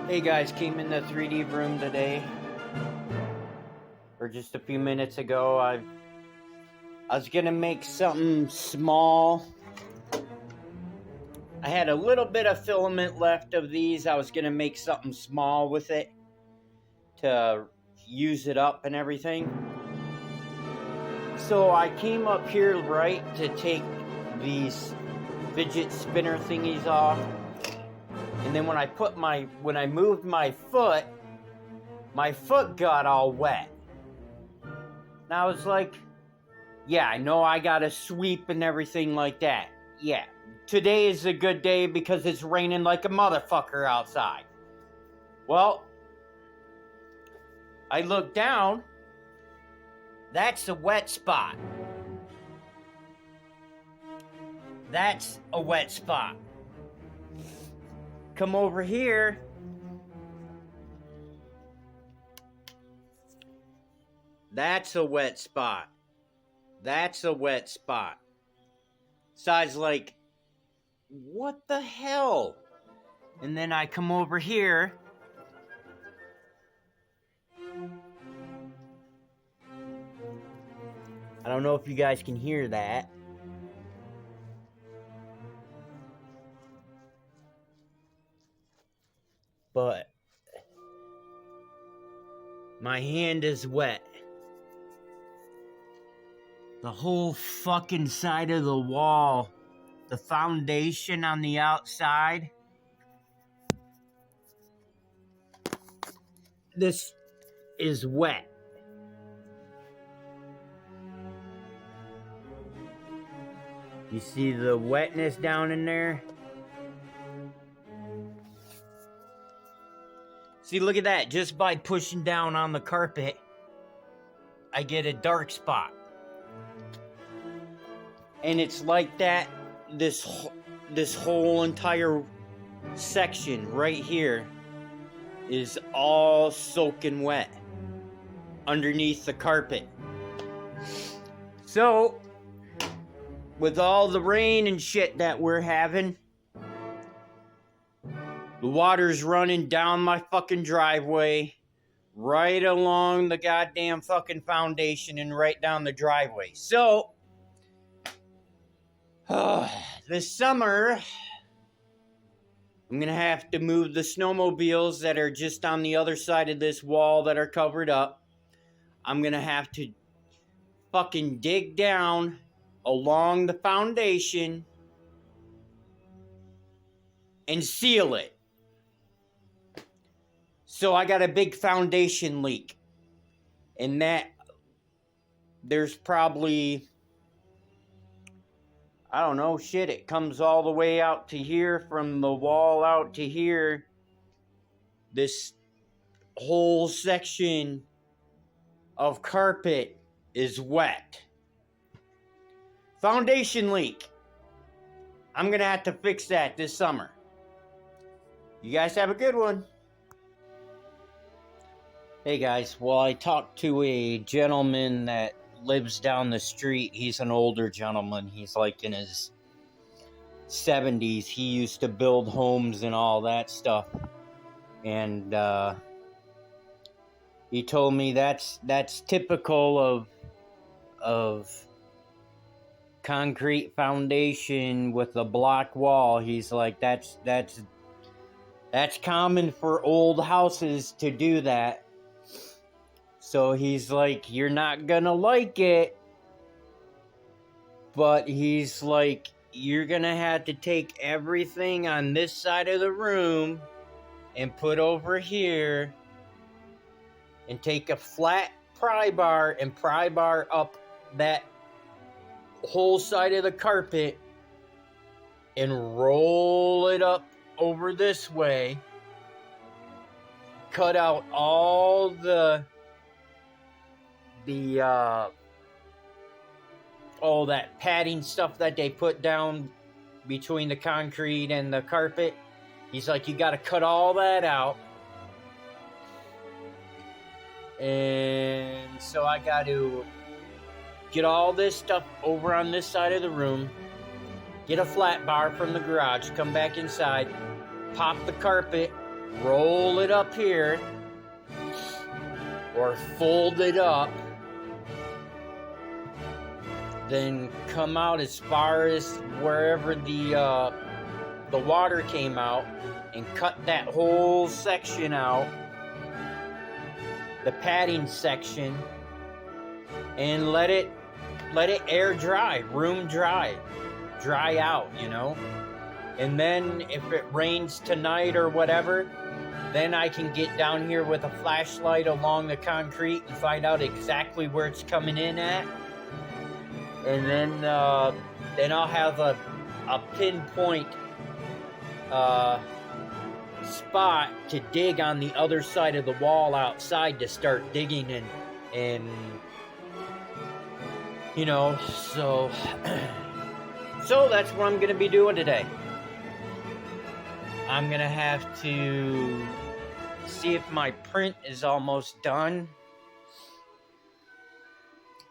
Hey guys, came in the 3D room today, or just a few minutes ago. I was gonna make something small. I had a little bit of filament left of these. I was gonna make something small with it to use it up and everything. So I came up here, right, to take these fidget spinner thingies off. And then when I moved my foot got all wet. And I was like, yeah, I know I gotta sweep and everything like that. Yeah, today is a good day because it's raining like a motherfucker outside. Well, I look down, that's a wet spot. That's a wet spot. Come over here. That's a wet spot. That's a wet spot. So I was like, what the hell? And then I come over here. I don't know if you guys can hear that. But my hand is wet. The whole fucking side of the wall, the foundation on the outside, this is wet. You see the wetness down in there? See, look at that. Just by pushing down on the carpet, I get a dark spot. And it's like that, this whole entire section right here is all soaking wet underneath the carpet. So, with all the rain and shit that we're having, the water's running down my fucking driveway, right along the goddamn fucking foundation and right down the driveway. So, this summer, I'm gonna have to move the snowmobiles that are just on the other side of this wall that are covered up. I'm gonna have to fucking dig down along the foundation and seal it. So I got a big foundation leak. And that, there's probably, I don't know, shit, it comes all the way out to here, from the wall out to here. This whole section of carpet is wet. Foundation leak. I'm gonna have to fix that this summer. You guys have a good one. Hey guys, well, I talked to a gentleman that lives down the street. He's an older gentleman. He's like in his 70s. He used to build homes and all that stuff. And he told me that's typical of concrete foundation with a block wall. He's like, that's common for old houses to do that. So he's like, you're not gonna like it, but he's like, you're gonna have to take everything on this side of the room and put over here and take a flat pry bar and pry bar up that whole side of the carpet and roll it up over this way, cut out all all that padding stuff that they put down between the concrete and the carpet. He's like, you got to cut all that out. And so I got to get all this stuff over on this side of the room, get a flat bar from the garage, come back inside, pop the carpet roll it up here, or fold it up, then come out as far as wherever the water came out, and cut that whole section out, the padding section, and let it air dry, room dry out, you know. And then if it rains tonight or whatever, then I can get down here with a flashlight along the concrete and find out exactly where it's coming in at. And then I'll have a pinpoint spot to dig on the other side of the wall outside to start digging and you know, so that's what I'm gonna be doing today. I'm gonna have to see if my print is almost done,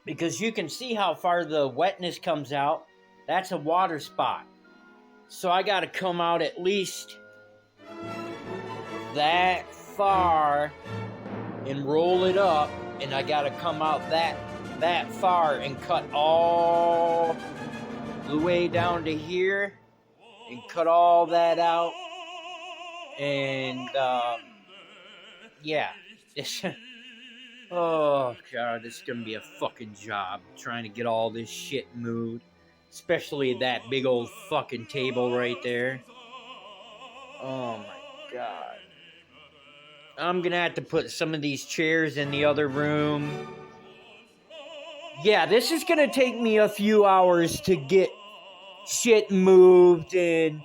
because you can see how far the wetness comes out. That's a water spot. So I gotta come out at least that far and roll it up, and I gotta come out that far and cut all the way down to here and cut all that out. And yeah, oh god, it's gonna be a fucking job trying to get all this shit moved, especially that big old fucking table right there. Oh my god, I'm gonna have to put some of these chairs in the other room. Yeah, this is gonna take me a few hours to get shit moved and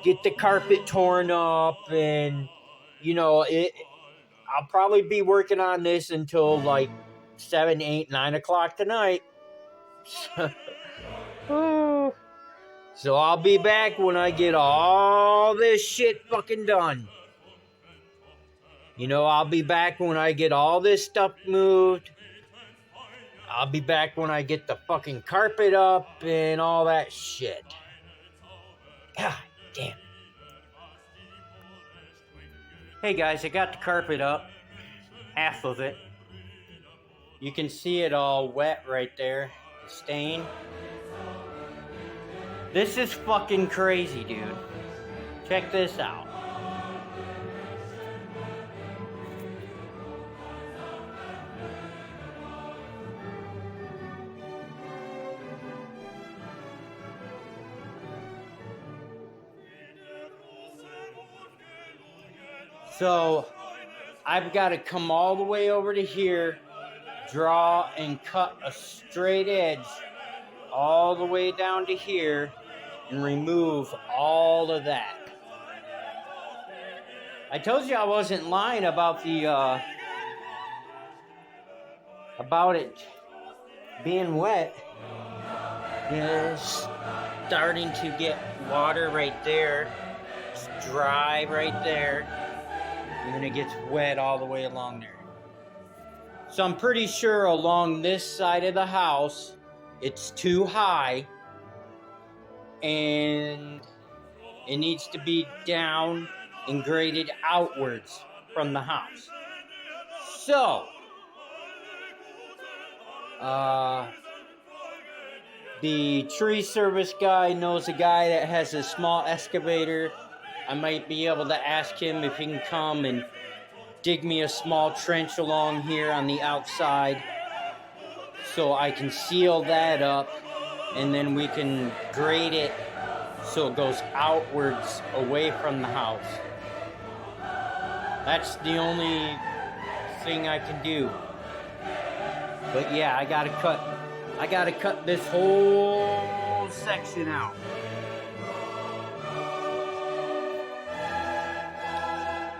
get the carpet torn up, and you know, I'll probably be working on this until like 7, 8, 9 o'clock tonight. So I'll be back when I get all this shit fucking done. You know, I'll be back when I get all this stuff moved. I'll be back when I get the fucking carpet up and all that shit. God damn. Hey guys, I got the carpet up. Half of it. You can see it all wet right there. The stain. This is fucking crazy, dude. Check this out. So, I've got to come all the way over to here, draw and cut a straight edge all the way down to here, and remove all of that. I told you I wasn't lying about the about it being wet. It's starting to get water right there. It's dry right there. And then it gets wet all the way along there. So I'm pretty sure along this side of the house, it's too high. And it needs to be down and graded outwards from the house. So, the tree service guy knows a guy that has a small excavator. I might be able to ask him if he can come and dig me a small trench along here on the outside so I can seal that up, and then we can grade it so it goes outwards away from the house. That's the only thing I can do. But yeah, I gotta cut this whole section out.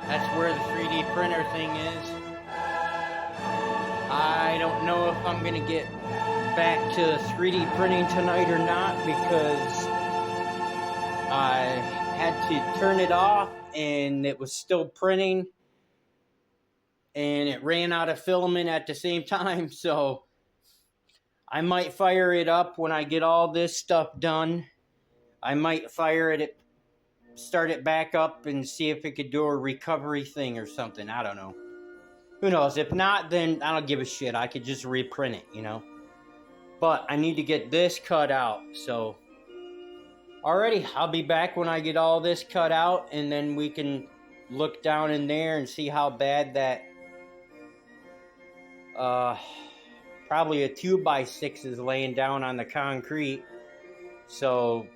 That's where the 3D printer thing is. I don't know if I'm gonna get back to 3D printing tonight or not, because I had to turn it off and it was still printing and it ran out of filament at the same time. So I might fire it up when I get all this stuff done. I might fire it start it back up and see if it could do a recovery thing or something. I don't know. Who knows? If not, then I don't give a shit. I could just reprint it, you know? But I need to get this cut out, so... Alrighty, I'll be back when I get all this cut out, and then we can look down in there and see how bad that... probably a 2x6 is laying down on the concrete. So,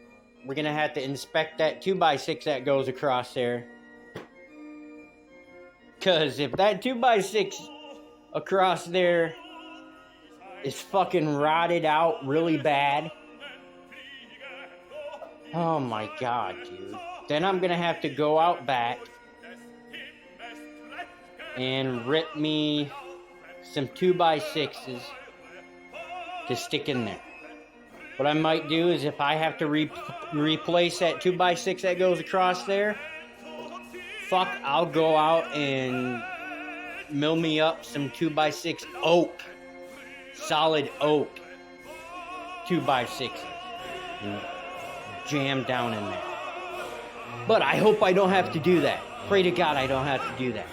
we're gonna have to inspect that 2x6 that goes across there. Because if that 2x6 across there is fucking rotted out really bad, oh my god, dude. Then I'm gonna have to go out back and rip me some 2x6s to stick in there. What I might do is if I have to replace that 2x6 that goes across there, fuck, I'll go out and mill me up some 2x6 oak, solid oak 2x6 and jam down in there. But I hope I don't have to do that. Pray to God I don't have to do that.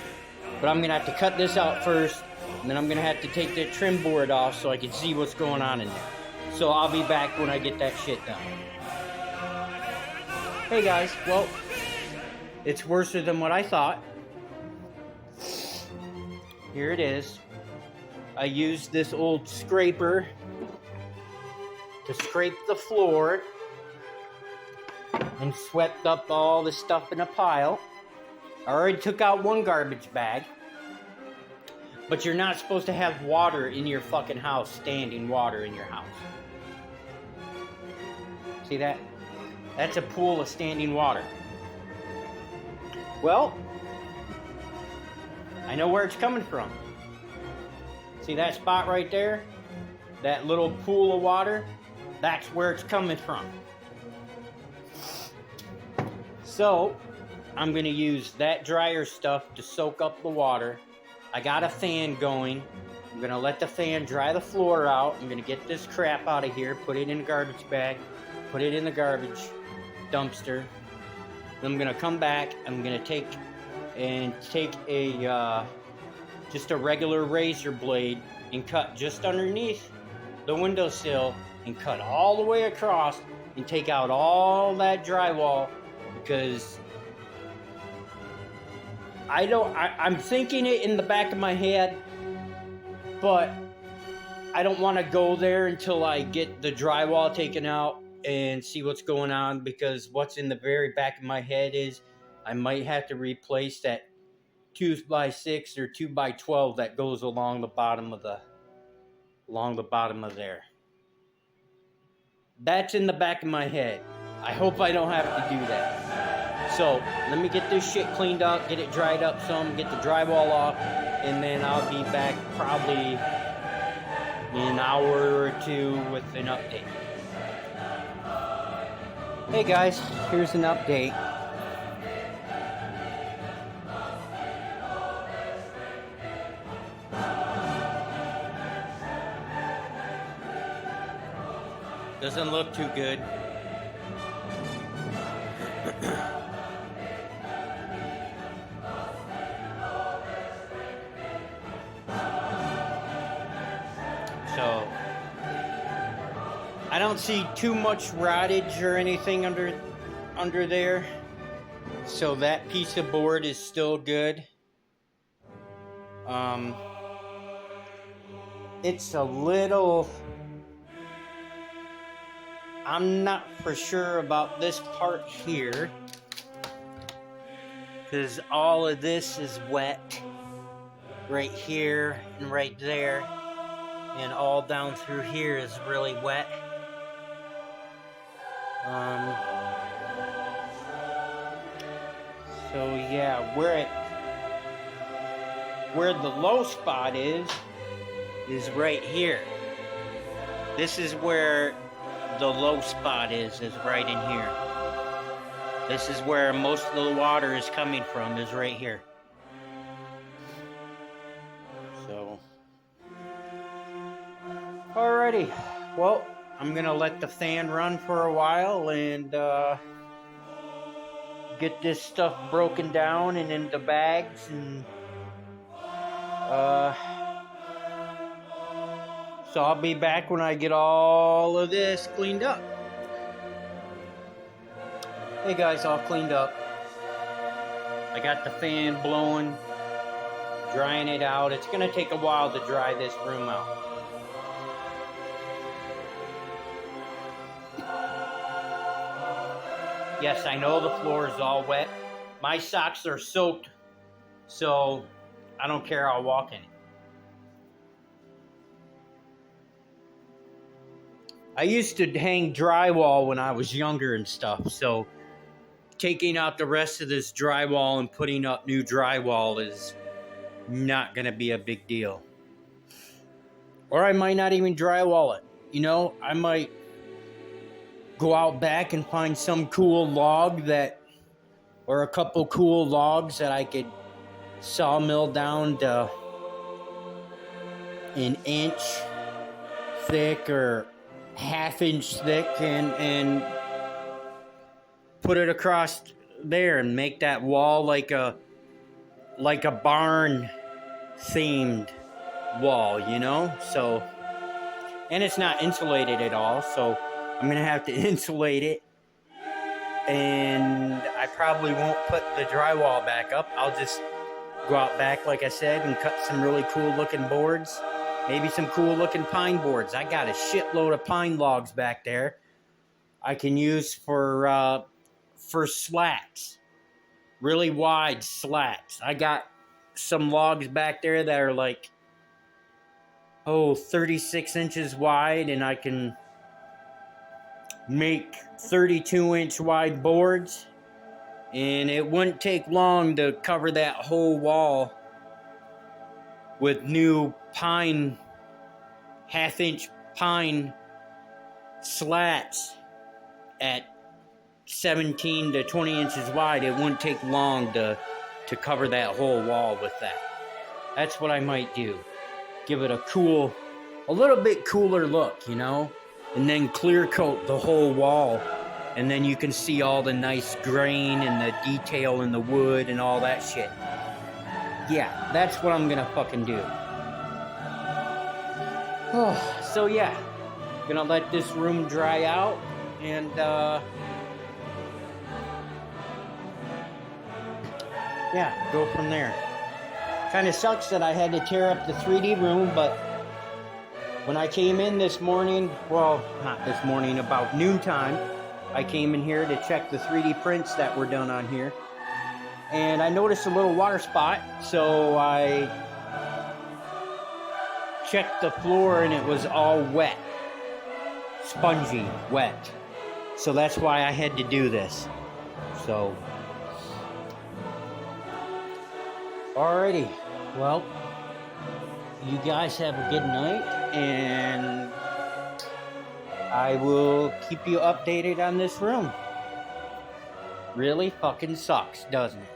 But I'm gonna have to cut this out first, and then I'm gonna have to take the trim board off so I can see what's going on in there. So I'll be back when I get that shit done. Hey guys, well, it's worse than what I thought. Here it is. I used this old scraper to scrape the floor and swept up all the stuff in a pile. I already took out one garbage bag. But you're not supposed to have water in your fucking house, standing water in your house. See that? That's a pool of standing water. Well, I know where it's coming from. See that spot right there? That little pool of water? That's where it's coming from. So, I'm going to use that dryer stuff to soak up the water. I got a fan going. I'm going to let the fan dry the floor out. I'm going to get this crap out of here, put it in a garbage bag, put it in the garbage dumpster. Then I'm going to come back. I'm going to take a just a regular razor blade and cut just underneath the windowsill and cut all the way across and take out all that drywall, because I'm thinking it in the back of my head, but I don't want to go there until I get the drywall taken out and see what's going on, because what's in the very back of my head is I might have to replace that 2x6 or 2x12 that goes along the bottom of there. That's in the back of my head. I hope I don't have to do that. So let me get this shit cleaned up, get it dried up some, get the drywall off, and then I'll be back probably in an hour or two with an update. Hey guys, here's an update. Doesn't look too good. So I don't see too much rottage or anything under there. So that piece of board is still good. It's a little... I'm not for sure about this part here, because all of this is wet right here and right there, and all down through here is really wet. So yeah, where the low spot is right here. This is where the low spot is right in here. This is where most of the water is coming from, is right here. So, alrighty. Well, I'm gonna let the fan run for a while and get this stuff broken down and into bags, and so I'll be back when I get all of this cleaned up. Hey guys, all cleaned up. I got the fan blowing, drying it out. It's gonna take a while to dry this room out. Yes, I know the floor is all wet. My socks are soaked, so I don't care, I'll walk in it. I used to hang drywall when I was younger and stuff, so taking out the rest of this drywall and putting up new drywall is not going to be a big deal. Or I might not even drywall it. You know, I might go out back and find some cool log or a couple cool logs that I could sawmill down to an inch thick or half-inch thick and put it across there and make that wall like a barn themed wall, you know? So, and it's not insulated at all, so I'm gonna have to insulate it, and I probably won't put the drywall back up. I'll just go out back, like I said, and cut some really cool looking boards, maybe some cool looking pine boards. I got a shitload of pine logs back there I can use for slats, really wide slats. I got some logs back there that are like 36 inches wide, and I can make 32-inch wide boards, and it wouldn't take long to cover that whole wall with new pine, half-inch pine slats at 17 to 20 inches wide. It wouldn't take long to cover that whole wall with that. That's what I might do. Give it a little bit cooler look, you know? And then clear coat the whole wall. And then you can see all the nice grain and the detail in the wood and all that shit. Yeah, that's what I'm gonna fucking do. So yeah, gonna let this room dry out, and yeah, go from there. Kind of sucks that I had to tear up the 3D room, but when I came in this morning, well, not this morning, about noontime, I came in here to check the 3D prints that were done on here, and I noticed a little water spot, so I checked the floor and it was all wet, spongy, wet. So that's why I had to do this. So, alrighty, well, you guys have a good night, and I will keep you updated on this room. Really fucking sucks, doesn't it?